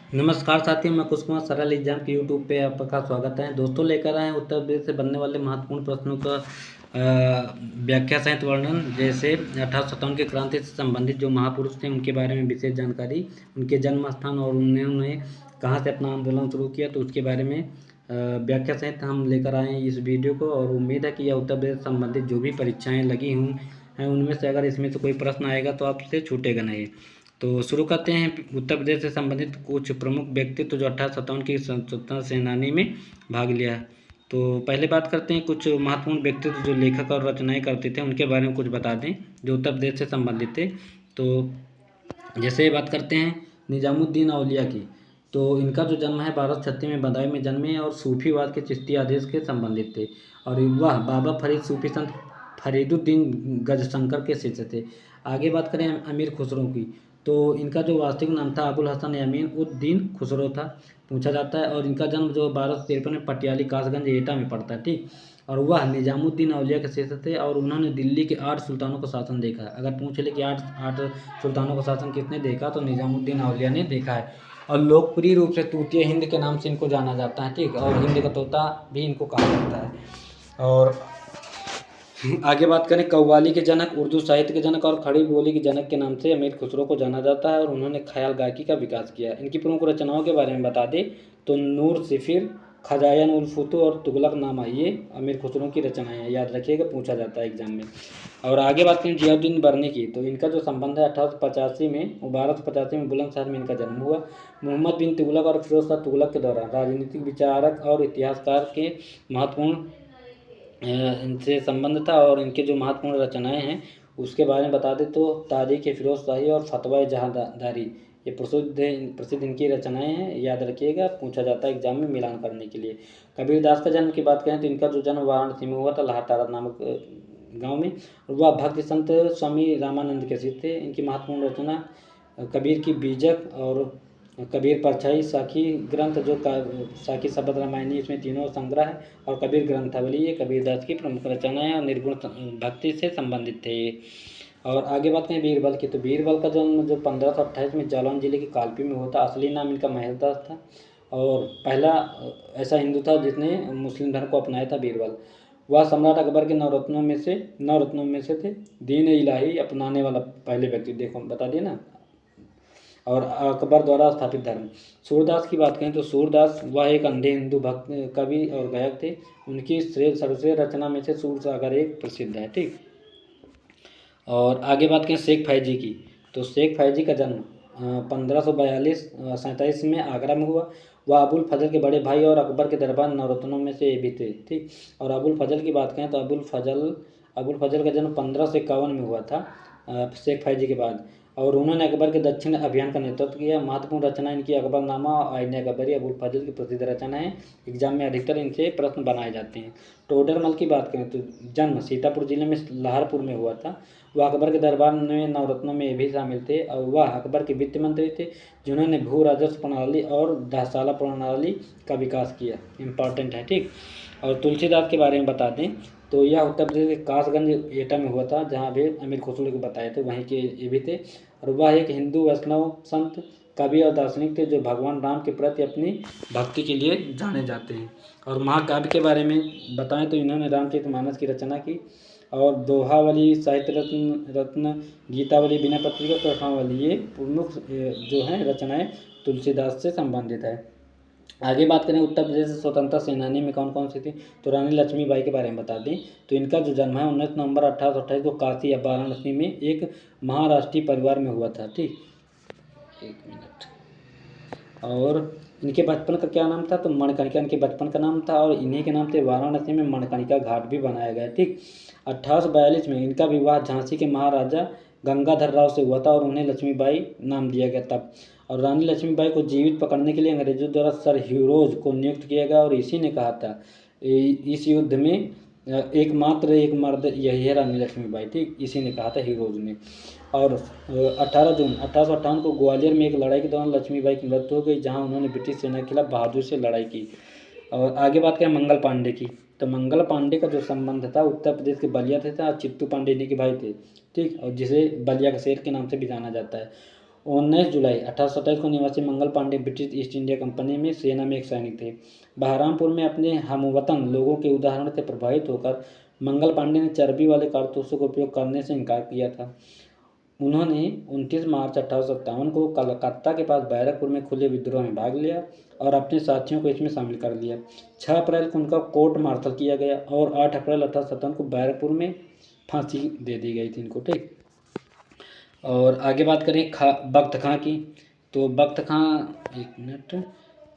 नमस्कार साथियों, मैं कुछ कुमार सरल एग्जाम के यूट्यूब पे आपका स्वागत है। दोस्तों, लेकर आए हैं उत्तर प्रदेश से बनने वाले महत्वपूर्ण प्रश्नों का व्याख्या सहित वर्णन। जैसे 1857 की क्रांति से संबंधित जो महापुरुष थे उनके बारे में विशेष जानकारी, उनके जन्म स्थान और उन्होंने कहाँ से अपना आंदोलन शुरू किया, तो उसके बारे में व्याख्या सहित हम लेकर आए हैं इस वीडियो को। और उम्मीद है कि यह उत्तर प्रदेश से संबंधित जो भी परीक्षाएँ लगी हुई हैं उनमें से अगर इसमें से कोई प्रश्न आएगा तो आपसे छूटेगा नहीं। तो शुरू करते हैं उत्तर प्रदेश से संबंधित कुछ प्रमुख व्यक्तित्व जो 1857 की स्वतंत्रता सेनानी में भाग लिया है। तो पहले बात करते हैं कुछ महत्वपूर्ण व्यक्तित्व जो लेखक और रचनाएं करते थे उनके बारे में कुछ बता दें जो उत्तर प्रदेश से संबंधित थे। तो जैसे बात करते हैं निजामुद्दीन औलिया की, तो इनका जो जन्म है 1236 में बदायूं में जन्मे और सूफीवाद के चिश्ती आदेश के संबंधित थे। और वह बाबा फरीद सूफी संत फरीदुद्दीन गजशंकर के शिष्य थे। आगे बात करें अमीर खुसरो की, तो इनका जो वास्तविक नाम था अबुल हसन यामीन उद दीन खुसरो था, पूछा जाता है। और इनका जन्म जो 1253 में पटियाली कासगंज एटा में पड़ता है, ठीक। और वह निजामुद्दीन औलिया के शिष्य थे और उन्होंने दिल्ली के 8 सुल्तानों का शासन देखा है। अगर पूछ ले कि आठ आठ सुल्तानों का शासन किसने देखा, तो निजामुद्दीन औलिया ने देखा है। और लोकप्रिय रूप से तूतिया हिंद के नाम से इनको जाना जाता है, ठीक। और हिंद का तोता भी इनको कहा जाता है। और आगे बात करें कव्वाली के जनक, उर्दू साहित्य के जनक और खड़ी बोली के जनक के नाम से अमीर खुसरो को जाना जाता है और उन्होंने ख्याल गायकी का विकास किया। इनकी प्रमुख रचनाओं के बारे में बता दें तो नूर सिफिर, खजायन उल फुतूह और तुगलक नामा, ये अमीर खुसरो की रचनाएं हैं, याद रखिएगा, पूछा जाता है एग्जाम में। और आगे बात करें जियाउद्दीन बरनी की, तो इनका जो संबंध है 1885 में 1285 में बुलंदशहर में इनका जन्म हुआ। मोहम्मद बिन तुगलक और फिरोज शाह तुगलक के दौरान राजनीतिक विचारक और इतिहासकार के महत्वपूर्ण इनसे संबंध था। और इनके जो महत्वपूर्ण रचनाएं हैं उसके बारे में बता दें तो तारीख फिरोज शाही और फतवा जहांदारी, ये प्रसिद्ध इनकी रचनाएं हैं, याद रखिएगा, पूछा जाता है एग्जाम में मिलान करने के लिए। कबीरदास का जन्म की बात करें तो इनका जो जन्म वाराणसी में हुआ था, लाहतारा नामक गांव में। वह भक्त संत स्वामी रामानंद के शिष्य थे। इनकी महत्वपूर्ण रचना कबीर की बीजक और कबीर परछाई, साखी ग्रंथ जो साखी शब्द रामायणी, इसमें तीनों संग्रह है। और कबीर ग्रंथावली, ये कबीरदास की प्रमुख रचनाएं और निर्गुण भक्ति से संबंधित थे ये। और आगे बात करें बीरबल की, तो बीरबल का जन्म जो 1528 में जालौन जिले के कालपी में हुआ था। असली नाम इनका महेशदास था और पहला ऐसा हिंदू था जिसने मुस्लिम धर्म को अपनाया था, बीरबल। वह सम्राट अकबर के नौ रत्नों में से थे। दीन इलाही अपनाने वाला पहले व्यक्ति, देखो बता दिया ना। और अकबर द्वारा स्थापित धर्म। सूरदास की बात करें तो सूरदास वह एक अंधे हिंदू भक्त, कवि और गायक थे। उनकी सर्वश्रेष्ठ रचना में से सूरसागर एक प्रसिद्ध है, ठीक। और आगे बात करें शेख फैजी की, तो शेख फैजी का जन्म 1542-47 में आगरा में हुआ। वह अबुल फजल के बड़े भाई और अकबर के दरबार नवरत्नों में से भी थे, ठीक। और अबुल फजल की बात करें तो अबुल फजल का जन्म 1551 में हुआ था शेख फैजी के बाद। और उन्होंने अकबर के दक्षिण अभियान का नेतृत्व किया। महत्वपूर्ण रचना इनकी अकबरनामा और आईन अकबरी अबुल फजल की प्रसिद्ध रचना है। एग्जाम में अधिकतर इनसे प्रश्न बनाए जाते हैं। टोडरमल की बात करें तो जन्म सीतापुर जिले में लहरपुर में हुआ था। वह अकबर के दरबार में नवरत्नों में भी शामिल थे और वह अकबर के वित्त मंत्री थे जिन्होंने भू राजस्व प्रणाली और दहसाला प्रणाली का विकास किया। इम्पॉर्टेंट है, ठीक। और तुलसीदास के बारे में बता दें तो यह उत्तर प्रदेश के कासगंज एटा में हुआ था, जहाँ भी अमीर खुसरो को बताए थे वहीं के ये भी थे। और वह एक हिंदू वैष्णव संत, कवि और दार्शनिक थे जो भगवान राम के प्रति अपनी भक्ति के लिए जाने जाते हैं। और महाकाव्य के बारे में बताएं तो इन्होंने रामचरितमानस की रचना की और दोहावली, साहित्य रत्न, गीतावली, बिना पत्रिका, कृष्णावली, ये प्रमुख जो हैं रचनाएं तुलसीदास से संबंधित है। आगे बात करें उत्तर प्रदेश से स्वतंत्रता सेनानी में कौन कौन सी थी, तो रानी लक्ष्मीबाई के बारे में बता दें तो इनका जो जन्म है 19 नवंबर 1828 को काशी या वाराणसी में एक महाराष्ट्रीय परिवार में हुआ था, ठीक। एक मिनट। और इनके बचपन का क्या नाम था, तो मणिकर्णिका इनके बचपन का नाम था और इन्हीं के नाम से वाराणसी में मणिकर्णिका घाट भी बनाया गया, ठीक। 1842 में इनका विवाह झांसी के महाराजा गंगाधर राव से हुआ था और उन्हें लक्ष्मीबाई नाम दिया गया तब। और रानी लक्ष्मीबाई को जीवित पकड़ने के लिए अंग्रेजों द्वारा सर ह्यूरोज को नियुक्त किया गया और इसी ने कहा था इस युद्ध में एकमात्र एक मर्द यही है रानी लक्ष्मीबाई, ठीक, इसी ने कहा था ह्यूरोज ने। और 18 जून 1858 को ग्वालियर में एक लड़ाई के दौरान लक्ष्मीबाई की मृत्यु हो गई, जहां उन्होंने ब्रिटिश सेना के खिलाफ बहादुरी से लड़ाई की। और आगे बात करें मंगल पांडे की, तो मंगल पांडे का जो संबंध था उत्तर प्रदेश के बलिया से था। चित्तू पांडे इन्हीं के भाई थे, ठीक, और जिसे बलिया का शेर के नाम से भी जाना जाता है। 19 जुलाई 1827 को निवासी Mangal Pandey British East India company में सेना में एक सैनिक थे। बहरामपुर में अपने हमवतन लोगों के उदाहरण से प्रभावित होकर मंगल पांडे ने चर्बी वाले कारतूसों का उपयोग करने से इनकार किया था। उन्होंने 29 मार्च 1857 को कलकत्ता के पास बैरकपुर में खुले विद्रोह में भाग लिया और अपने साथियों को इसमें शामिल कर लिया। 6 अप्रैल को उनका कोर्ट मार्शल किया गया और 8 अप्रैल 1857 को बैरकपुर में फांसी दे दी गई थी इनको। ठीक, और आगे बात करें बख्त खां की, तो बख्त खां, एक मिनट,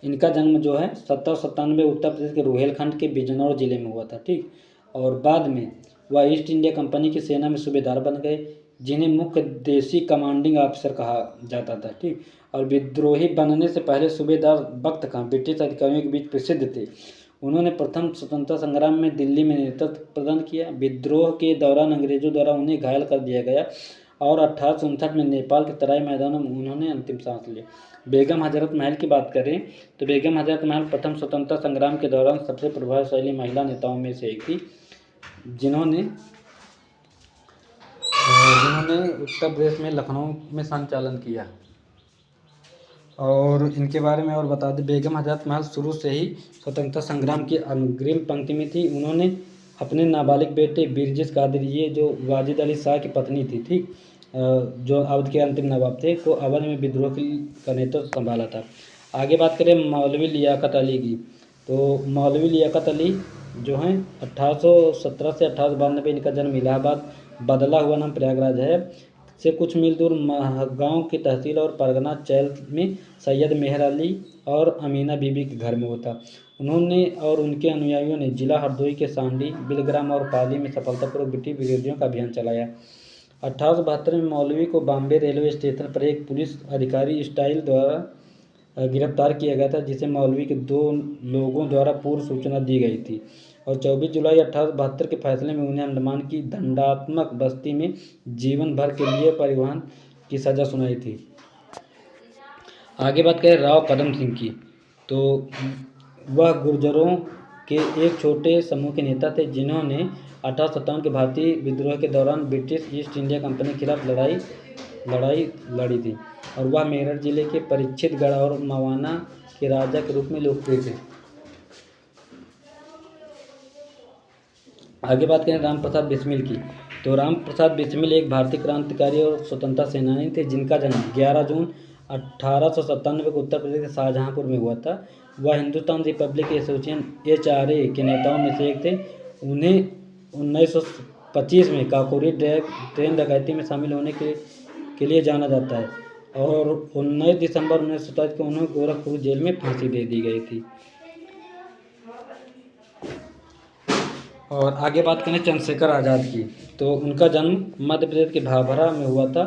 इनका जन्म जो है 1797 उत्तर प्रदेश के रुहेलखंड के बिजनौर जिले में हुआ था। ठीक, और बाद में वह ईस्ट इंडिया कंपनी की सेना में सूबेदार बन गए, जिन्हें मुख्य देसी कमांडिंग ऑफिसर कहा जाता था। ठीक, और विद्रोही बनने से पहले सूबेदार बख्त खां ब्रिटिश अधिकारियों के बीच प्रसिद्ध थे। उन्होंने प्रथम स्वतंत्रता संग्राम में दिल्ली में नेतृत्व प्रदान किया। विद्रोह के दौरान अंग्रेजों द्वारा उन्हें घायल कर दिया गया और 1859 में नेपाल के तराई मैदानों में उन्होंने अंतिम सांस ली। बेगम हजरत महल की बात करें तो बेगम हजरत महल प्रथम स्वतंत्रता संग्राम के दौरान सबसे प्रभावशाली महिला नेताओं में से एक थी, जिन्होंने उत्तर प्रदेश में लखनऊ में संचालन किया। और इनके बारे में और बता दें, बेगम हजरत महल शुरू से ही स्वतंत्रता संग्राम की अग्रिम पंक्ति में थी। उन्होंने अपने नाबालिग बेटे बिरजिस कादरी, ये जो वाजिद अली शाह की पत्नी थी, ठीक, जो अवध के अंतिम नवाब थे, को अवध में विद्रोह का नेतृत्व संभाला था। आगे बात करें मौलवी लियाकत अली की, तो मौलवी लियाकत अली जो हैं 1817 से 1892, इनका जन्म इलाहाबाद, बदला हुआ नाम प्रयागराज है, से कुछ मील दूर महगांव की तहसील और परगना चैल में सैयद मेहर अली और अमीना बीबी के घर में होता। उन्होंने और उनके अनुयायियों ने जिला हरदोई के सांडी, बिलग्राम और पाली में सफलतापूर्वक ब्रिटिश विरोधियों का अभियान चलाया। 1872 में मौलवी को बॉम्बे रेलवे स्टेशन पर एक पुलिस अधिकारी स्टाइल द्वारा गिरफ्तार किया गया था, जिसे मौलवी के 2 लोगों द्वारा पूर्व सूचना दी गई थी और 24 जुलाई 1872 के फैसले में उन्हें अंडमान की दंडात्मक बस्ती में जीवन भर के लिए परिवहन की सजा सुनाई थी। आगे बात करें राव कदम सिंह की, तो वह गुर्जरों के एक छोटे समूह के नेता थे, जिन्होंने 1857 के भारतीय विद्रोह के दौरान ब्रिटिश ईस्ट इंडिया कंपनी के खिलाफ लड़ाई लड़ी थी और वह मेरठ जिले के परीक्षितगढ़ और मवाना के राजा के रूप में लोकप्रिय थे। आगे बात करें राम प्रसाद बिस्मिल की, तो राम प्रसाद बिस्मिल एक भारतीय क्रांतिकारी और स्वतंत्रता सेनानी थे, जिनका जन्म 11 जून 1897 को उत्तर प्रदेश के शाहजहांपुर में हुआ था। वह हिंदुस्तान रिपब्लिक एसोसिएशन HRA के नेताओं में से एक थे। उन्हें 1925 में काकोरी ट्रेन डकैती में शामिल होने के लिए जाना जाता है और 19 दिसंबर 1927 को उन्हें गोरखपुर जेल में फांसी दे दी गई थी। और आगे बात करें चंद्रशेखर आज़ाद की, तो उनका जन्म मध्य प्रदेश के भाभरा में हुआ था,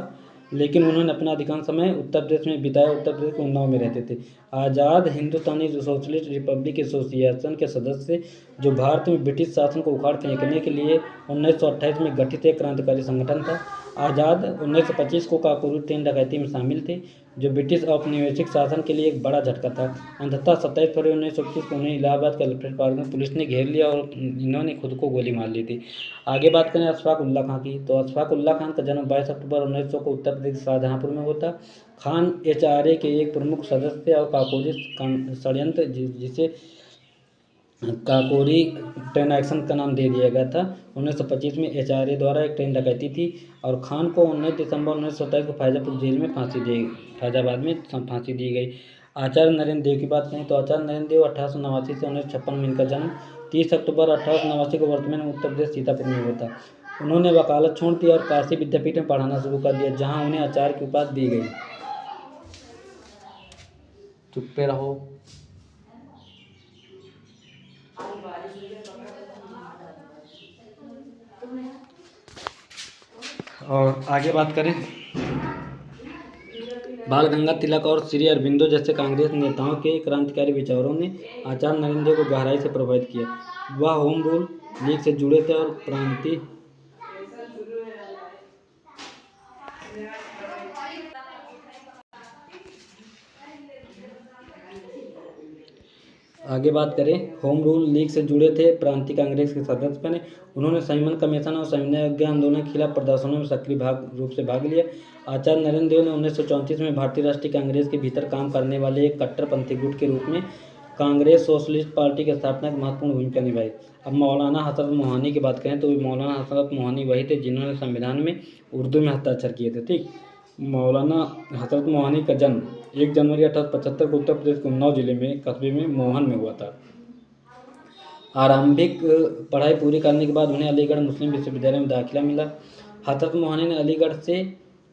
लेकिन उन्होंने अपना अधिकांश समय उत्तर प्रदेश में बिताया। उत्तर प्रदेश के उन्नाव में रहते थे। आज़ाद हिंदुस्तानी सोशलिस्ट रिपब्लिक एसोसिएशन के सदस्य, जो भारत में ब्रिटिश शासन को उखाड़ फेंकने के लिए 1928 में गठित एक क्रांतिकारी संगठन था। आज़ाद 1925 को काकोरी ट्रेन डकैती में शामिल थे, जो ब्रिटिश औपनिवेशिक शासन के लिए एक बड़ा झटका था। अंततः 27 फरवरी 1925 को उन्हें इलाहाबाद कलेक्ट्रेट पार्क में पुलिस ने घेर लिया और इन्होंने खुद को गोली मार ली थी। आगे बात करें अशफाक उल्ला खां की, तो अशफाक उल्ला खान का जन्म 22 अक्टूबर 1900 को उत्तर प्रदेश के शाहजहांपुर में होता। खान HRA के एक प्रमुख सदस्य और काकोरी षड्यंत्र, जिसे काकोरी ट्रेन एक्शन का नाम दे दिया गया था, 1925 में HRA द्वारा एक ट्रेन डकैती थी और खान को 19 दिसंबर 1927 को फैजाबाद जेल में फैजाबाद में फांसी दी गई। आचार्य नरेंद्र देव की बात करें तो आचार्य नरेंद्र देव 1889 से 1956 में, इनका जन्म 30 अक्टूबर 1889 को वर्तमान में उत्तर प्रदेश सीतापुर में हुआ था। उन्होंने वकालत छोड़ दी और काशी विद्यापीठ में पढ़ाना शुरू कर दिया, जहाँ उन्हें आचार्य की उपाधि दी गई। चुप्पे रहो। और आगे बात करें बाल गंगाधर तिलक और श्री अरबिंदो जैसे कांग्रेस नेताओं के क्रांतिकारी विचारों ने आचार्य नरेंद्र देव को गहराई से प्रभावित किया। वह होम रूल लीग से जुड़े थे और प्रांतीय आगे बात करें होम रूल लीग से जुड़े थे, प्रांतीय कांग्रेस के सदस्य बने। उन्होंने संयमन कमीशन और सविनय अवज्ञा आंदोलन के खिलाफ प्रदर्शनों में सक्रिय रूप से भाग लिया। आचार्य नरेंद्र देव ने 1934 में भारतीय राष्ट्रीय कांग्रेस के भीतर काम करने वाले एक कट्टरपंथी गुट के रूप में कांग्रेस सोशलिस्ट पार्टी की स्थापना की महत्वपूर्ण भूमिका निभाई। अब मौलाना हजरत मोहानी की बात करें तो मौलाना हजरत मोहानी वही थे जिन्होंने संविधान में उर्दू में हस्ताक्षर किए थे। ठीक, मौलाना हजरत मोहानी का जन्म 1 जनवरी 1875 को उत्तर प्रदेश के उन्नाव जिले में कस्बे में मोहन में हुआ था। आरंभिक पढ़ाई पूरी करने के बाद उन्हें अलीगढ़ मुस्लिम विश्वविद्यालय में दाखिला मिला। हजरत मोहानी ने अलीगढ़ से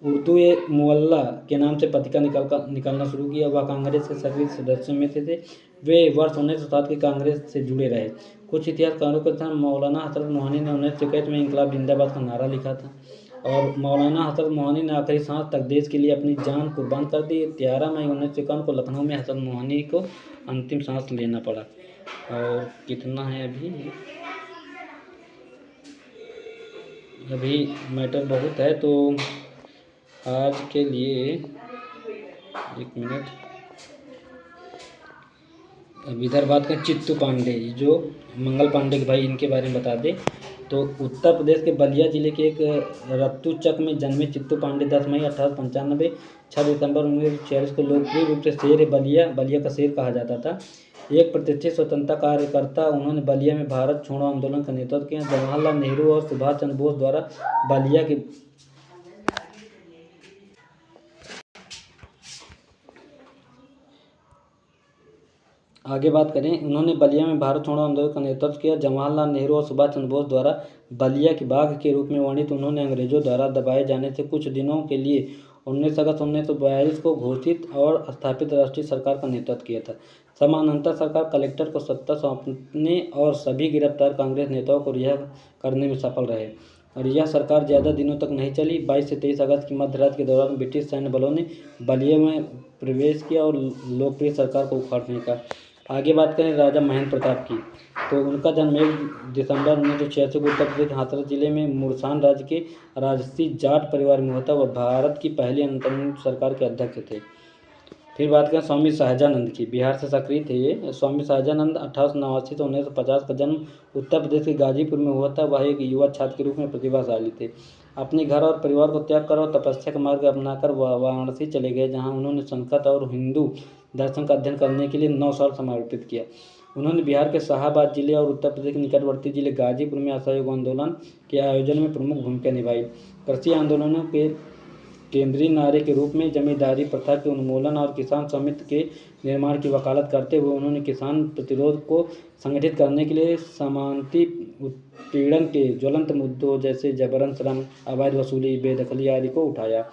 उर्दू ए मुअल्ला के नाम से पत्रिका निकालना शुरू किया। वह कांग्रेस के सक्रिय सदस्यों में से थे। वे वर्ष 1907 की कांग्रेस से जुड़े रहे। कुछ इतिहासकारों के अनुसार मौलाना हजरत मोहानी ने 1921 में इंकलाब जिंदाबाद का नारा लिखा था और मौलाना हजरत मोहानी ने आखिरी सांस तक देश के लिए अपनी जान कुर्बान कर दी। 13 मई 1951 को लखनऊ में हजरत मोहानी को अंतिम सांस लेना पड़ा। और कितना है अभी मैटर बहुत है, तो आज के लिए 1 मिनट। अब इधर बात करें चित्तू पांडे, जो मंगल पांडे के भाई, इनके बारे में बता दें तो उत्तर प्रदेश के बलिया जिले के एक रत्तूचक में जन्मे चित्तू पांडे 10 मई 1895 6 दिसंबर 1946 को लोकप्रिय रूप से शेर बलिया का शेर कहा जाता था। एक प्रतिष्ठित स्वतंत्रता कार्यकर्ता, उन्होंने बलिया में भारत छोड़ो आंदोलन का नेतृत्व किया। जवाहरलाल नेहरू और सुभाष चंद्र बोस द्वारा बलिया के आगे बात करें, उन्होंने बलिया में भारत छोड़ो आंदोलन का नेतृत्व किया। जवाहरलाल नेहरू और सुभाष चंद्र बोस द्वारा बलिया के बाघ के रूप में वर्णित उन्होंने अंग्रेजों द्वारा दबाए जाने से कुछ दिनों के लिए 19 अगस्त 1942 को घोषित और स्थापित राष्ट्रीय सरकार का नेतृत्व किया था। समानांतर सरकार कलेक्टर को सत्ता सौंपने और सभी गिरफ्तार कांग्रेस नेताओं को रिहा करने में सफल रहे और यह सरकार ज़्यादा दिनों तक नहीं चली। 22 से 23 अगस्त की मध्यरात के दौरान ब्रिटिश सैन्य बलों ने बलिया में प्रवेश किया और लोकप्रिय सरकार को उखाड़ने का। आगे बात करें राजा महेंद्र प्रताप की, तो उनका जन्म 1 दिसंबर 1986 को उत्तर प्रदेश के हाथरस जिले में मुरसान राज्य के राजसी जाट परिवार में होता। वह भारत की पहली अंतरिम सरकार के अध्यक्ष थे। फिर बात करें स्वामी सहजानंद की, बिहार से सक्रिय थे ये। स्वामी सहजानंद 1889 से 1950 का जन्म उत्तर प्रदेश के गाजीपुर में हुआ था। वह एक युवा छात्र के रूप में प्रतिभाशाली थे। अपने घर और परिवार को त्याग कर और तपस्या का मार्ग अपनाकर वह वाराणसी चले गए, जहाँ उन्होंने संस्कृत और हिंदू दर्शन का अध्ययन करने के लिए 9 साल समर्पित किया। उन्होंने बिहार के शाहाबाद जिले और उत्तर प्रदेश के निकटवर्ती जिले गाजीपुर में असहयोग आंदोलन के आयोजन में प्रमुख भूमिका निभाई। कृषि आंदोलनों के केंद्रीय नारे के रूप में जमींदारी प्रथा के उन्मूलन और किसान समिति के निर्माण की वकालत करते हुए उन्होंने किसान प्रतिरोध को संगठित करने के लिए समानती उत्पीड़न के ज्वलंत मुद्दों जैसे जबरन श्रम, अवैध वसूली, बेदखली आदि को उठाया।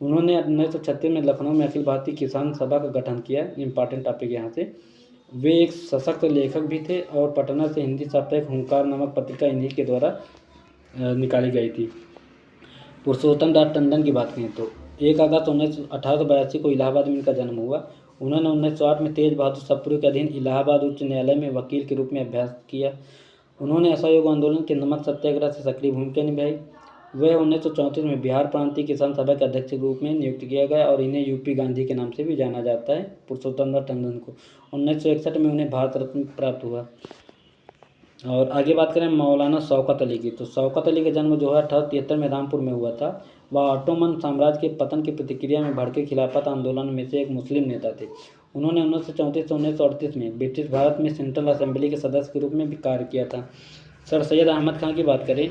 उन्होंने 1936 में लखनऊ में अखिल भारतीय किसान सभा का गठन किया। इंपॉर्टेंट टॉपिक यहाँ से। वे एक सशक्त लेखक भी थे और पटना से हिंदी साप्ताहिक हुंकार नामक पत्रिका इन्हीं के द्वारा निकाली गई थी। पुरुषोत्तम दास टंडन की बात करें तो 1 अगस्त 1882 को इलाहाबाद में इनका जन्म हुआ। उन्होंने 1908 में तेज बहादुर सप्रू के अधीन इलाहाबाद उच्च न्यायालय में वकील के रूप में अभ्यास किया। उन्होंने असहयोग आंदोलन के नमक सत्याग्रह से सक्रिय भूमिका निभाई। वह 1934 में बिहार प्रांतीय किसान सभा के अध्यक्ष के रूप में नियुक्त किया गया और इन्हें यूपी गांधी के नाम से भी जाना जाता है, पुरुषोत्तम दास टंडन को। 1961 में उन्हें भारत रत्न प्राप्त हुआ। और आगे बात करें मौलाना शौकत अली की, तो शौकत अली का जन्म जो है 1873 में रामपुर में हुआ था। वह ऑटोमन साम्राज्य के पतन की प्रतिक्रिया में भड़के खिलाफत आंदोलन में से एक मुस्लिम नेता थे। उन्होंने 1934 से 1938 में ब्रिटिश भारत में सेंट्रल असेंबली के सदस्य के रूप में भी कार्य किया था। सर सैयद अहमद खां की बात करें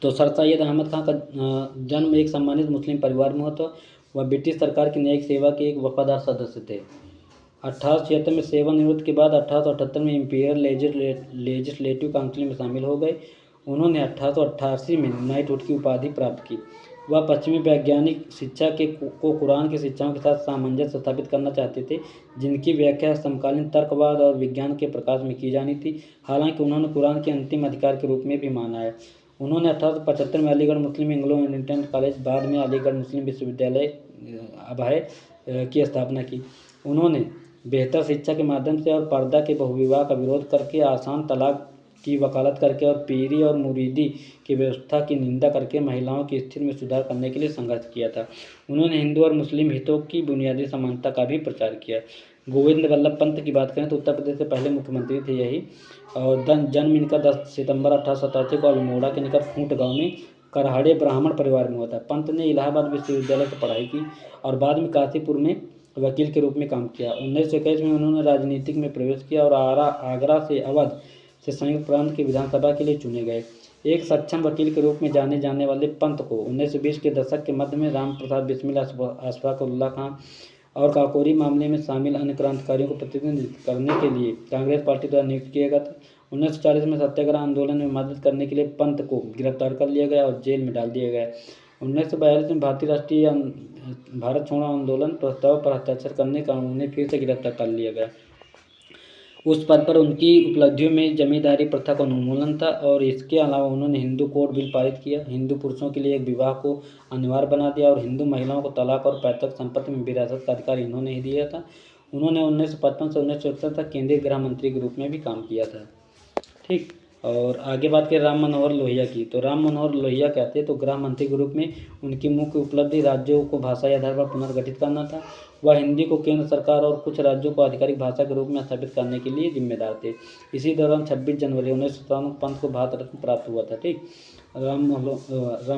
तो सर सैयद अहमद खां का जन्म एक सम्मानित मुस्लिम परिवार में हुआ था। वह ब्रिटिश सरकार की न्यायिक सेवा के एक वफादार सदस्य थे। 1876 में सेवानिवृत्ति के बाद 1878 में इंपीरियल लेजिस्लेटिव काउंसिल में शामिल हो गए। उन्होंने 1888 में नाइटहुड की उपाधि प्राप्त की। वह पश्चिमी वैज्ञानिक शिक्षा को कुरान की शिक्षाओं के साथ सामंजस्य स्थापित करना चाहते थे, जिनकी व्याख्या समकालीन तर्कवाद और विज्ञान के प्रकाश में की जानी थी। हालांकि उन्होंने कुरान के अंतिम अधिकार के रूप में भी माना है। उन्होंने 1875 में अलीगढ़ मुस्लिम एंग्लो इंडियन कॉलेज, बाद में अलीगढ़ मुस्लिम विश्वविद्यालय अब है की स्थापना की। उन्होंने बेहतर शिक्षा के माध्यम से और पर्दा के बहुविवाह का विरोध करके, आसान तलाक की वकालत करके और पीरी और मुरीदी की व्यवस्था की निंदा करके महिलाओं की स्थिति में सुधार करने के लिए संघर्ष किया था। उन्होंने हिंदू और मुस्लिम हितों की बुनियादी समानता का भी प्रचार किया। गोविंद वल्लभ पंत की बात करें तो उत्तर प्रदेश के पहले मुख्यमंत्री थे यही, और जन्म इनका 10 सितंबर 1887 को अल्मोड़ा के निकट खूंट गांव में करहाड़े ब्राह्मण परिवार में हुआ था। पंत ने इलाहाबाद विश्वविद्यालय से पढ़ाई की और बाद में काशीपुर में वकील के रूप में काम किया। 1921 में उन्होंने राजनीतिक में प्रवेश किया और आगरा से अवध से संयुक्त प्रांत की विधानसभा के लिए चुने गए। एक सक्षम वकील के रूप में जाने जाने वाले पंत को 1920 के दशक के मध्य में राम प्रसाद बिस्मिल, अशफाकुल्लाह खां और काकोरी मामले में शामिल अन्य क्रांतिकारियों को प्रतिनिधित्व करने के लिए कांग्रेस पार्टी द्वारा नियुक्त किया गया था। 1940 में सत्याग्रह आंदोलन में मदद करने के लिए पंत को गिरफ्तार कर लिया गया और जेल में डाल दिया गया। 1942 में भारत छोड़ो आंदोलन प्रस्ताव पर हस्ताक्षर करने का उन्हें फिर से गिरफ्तार कर लिया गया। उस पद पर उनकी उपलब्धियों में जमींदारी प्रथा का उन्मूलन था और इसके अलावा उन्होंने हिंदू कोड बिल पारित किया, हिंदू पुरुषों के लिए एक विवाह को अनिवार्य बना दिया और हिंदू महिलाओं को तलाक और पैतृक संपत्ति में विरासत का अधिकार इन्होंने ही दिया था। उन्होंने 1955 से 1961 तक केंद्रीय गृह मंत्री के रूप में भी काम किया था। ठीक, और आगे बात करें राम मनोहर लोहिया की, तो राम मनोहर लोहिया कहते हैं तो गृह मंत्री के रूप में उनकी मुख्य उपलब्धि राज्यों को भाषाई आधार पर पुनर्गठित करना था। वह हिंदी को केंद्र सरकार और कुछ राज्यों को आधिकारिक भाषा के रूप में स्थापित करने के लिए जिम्मेदार थे। इसी दौरान 26 जनवरी 1957 पंत को भारत रत्न प्राप्त हुआ था। ठीक, राम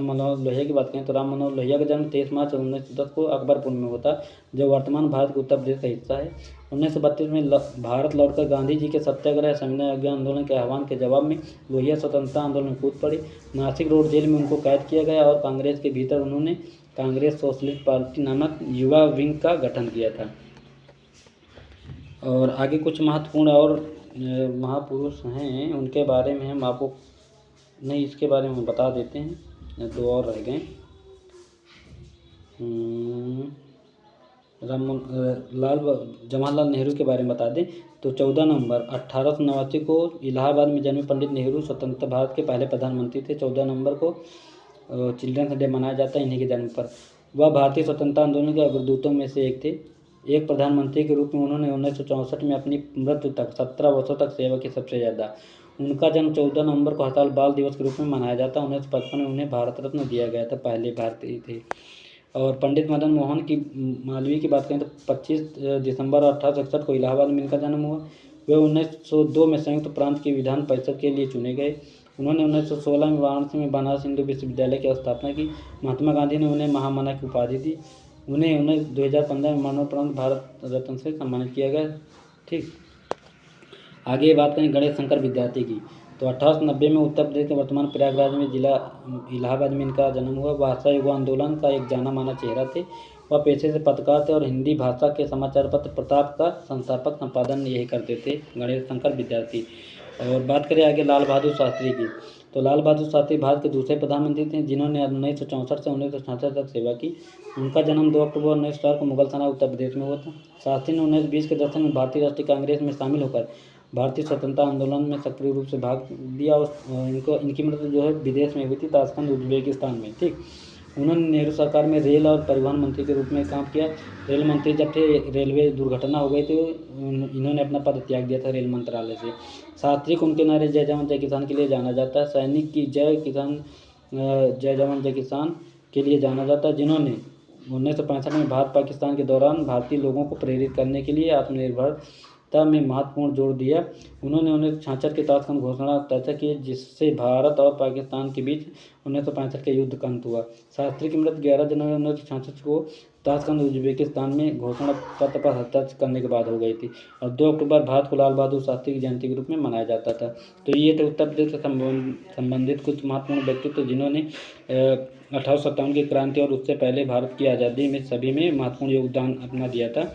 मनोहर लोहिया की बात करें तो राम मनोहर लोहिया का जन्म 23 मार्च 1910 को अकबरपुर में होता, जो वर्तमान भारत के उत्तर प्रदेश का हिस्सा है। 1932 में भारत लौटकर गांधी जी के सत्याग्रह, सविनय अवज्ञा आंदोलन के आह्वान के जवाब में लोहिया स्वतंत्रता आंदोलन में कूद पड़े। नासिक रोड जेल में उनको कैद किया गया और कांग्रेस के भीतर उन्होंने कांग्रेस सोशलिस्ट पार्टी नामक युवा विंग का गठन किया था। और आगे कुछ महत्वपूर्ण और महापुरुष हैं, उनके बारे में हम आपको नहीं, इसके बारे में बता देते हैं, दो और रह गए। जवाहरलाल नेहरू के बारे में बता दें तो 14 नवंबर 1889 को इलाहाबाद में जन्मे पंडित नेहरू स्वतंत्र भारत के पहले प्रधानमंत्री थे। 14 नवंबर को चिल्ड्रंस डे मनाया जाता है इन्हीं के जन्म पर। वह भारतीय स्वतंत्रता आंदोलन के अग्रदूतों में से एक थे। एक प्रधानमंत्री के रूप में उन्होंने 1964 में अपनी मृत्यु तक 17 वर्षों तक सेवा की। सबसे ज़्यादा उनका जन्म 14 नवंबर को हड़ताल बाल दिवस के रूप में मनाया जाता है। 1955 में उन्हें भारत रत्न दिया गया था, पहले भारतीय थे। और पंडित मदन मोहन की मालवीय की बात करें तो 25 दिसंबर 1861 को इलाहाबाद में इनका जन्म हुआ। वे 1902 में संयुक्त प्रांत की विधान परिषद के लिए चुने गए। उन्होंने 1916 में वाराणसी में बनारस हिंदू विश्वविद्यालय की स्थापना की। महात्मा गांधी ने उन्हें महामना की उपाधि दी। उन्हें 2015 में मरणोपरांत भारत रत्न से सम्मानित किया गया। ठीक, आगे बात करें गणेश शंकर विद्यार्थी की, तो 1890 में उत्तर प्रदेश के वर्तमान प्रयागराज में जिला इलाहाबाद में इनका जन्म हुआ। भाषा युग आंदोलन का एक जाना माना चेहरा थे। वह पेशे से पत्रकार थे और हिंदी भाषा के समाचार पत्र प्रताप का संस्थापक संपादन यही करते थे, गणेश शंकर विद्यार्थी। और बात करें आगे लाल बहादुर शास्त्री की, तो लाल बहादुर शास्त्री भारत के दूसरे प्रधानमंत्री थे जिन्होंने 1964 से 1966 तक सेवा की। उनका जन्म 2 अक्टूबर 1904 को मुगलसराय उत्तर प्रदेश में हुआ था। शास्त्री ने 1920 के दशक में भारतीय राष्ट्रीय कांग्रेस में शामिल होकर भारतीय स्वतंत्रता आंदोलन में सक्रिय रूप से भाग लिया और इनकी मृत्यु जो है विदेश में हुई थी, ताशकंद उज्बेकिस्तान में। ठीक, उन्होंने नेहरू सरकार में रेल और परिवहन मंत्री के रूप में काम किया। रेल मंत्री जब थे, रेलवे दुर्घटना हो गई थी, इन्होंने अपना पद त्याग दिया था रेल मंत्रालय से। शास्त्री को उनके नारे जय जवान जय किसान के लिए जाना जाता है। सैनिक की जय जवान जय किसान के लिए जाना जाता है, जिन्होंने 1965 में भारत पाकिस्तान के दौरान भारतीय लोगों को प्रेरित करने के लिए आत्मनिर्भरता में महत्वपूर्ण जोर दिया। उन्होंने 1966 के ताशकंद घोषणा तय की, जिससे भारत और पाकिस्तान के बीच 1965 के युद्ध का अंत हुआ। शास्त्री की मृत्यु 11 जनवरी 1966 को ताशकंद उज्बेकिस्तान में घोषणा पत्र पर हस्ताक्षर करने के बाद हो गई थी। और 2 अक्टूबर भारत को लाल बहादुर शास्त्री की जयंती के रूप में मनाया जाता था। तो ये थे उत्तर प्रदेश से संबंधित कुछ महत्वपूर्ण व्यक्तित्व जिन्होंने 1857 की क्रांति और उससे पहले भारत की आज़ादी में सभी में महत्वपूर्ण योगदान अपना दिया था।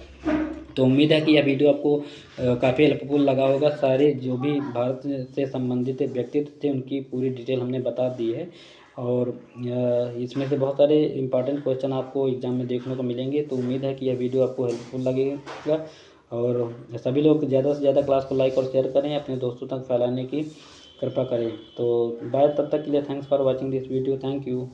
तो उम्मीद है कि यह वीडियो आपको काफ़ी हेल्पफुल लगा होगा। सारे जो भी भारत से संबंधित व्यक्तित्व थे उनकी पूरी डिटेल हमने बता दी है और इसमें से बहुत सारे इंपॉर्टेंट क्वेश्चन आपको एग्जाम में देखने को मिलेंगे। तो उम्मीद है कि यह वीडियो आपको हेल्पफुल लगेगा और सभी लोग ज़्यादा से ज़्यादा क्लास को लाइक और शेयर करें, अपने दोस्तों तक फैलाने की कृपा करें। तो बाय, तब तक के लिए thanks for watching this video. Thank you.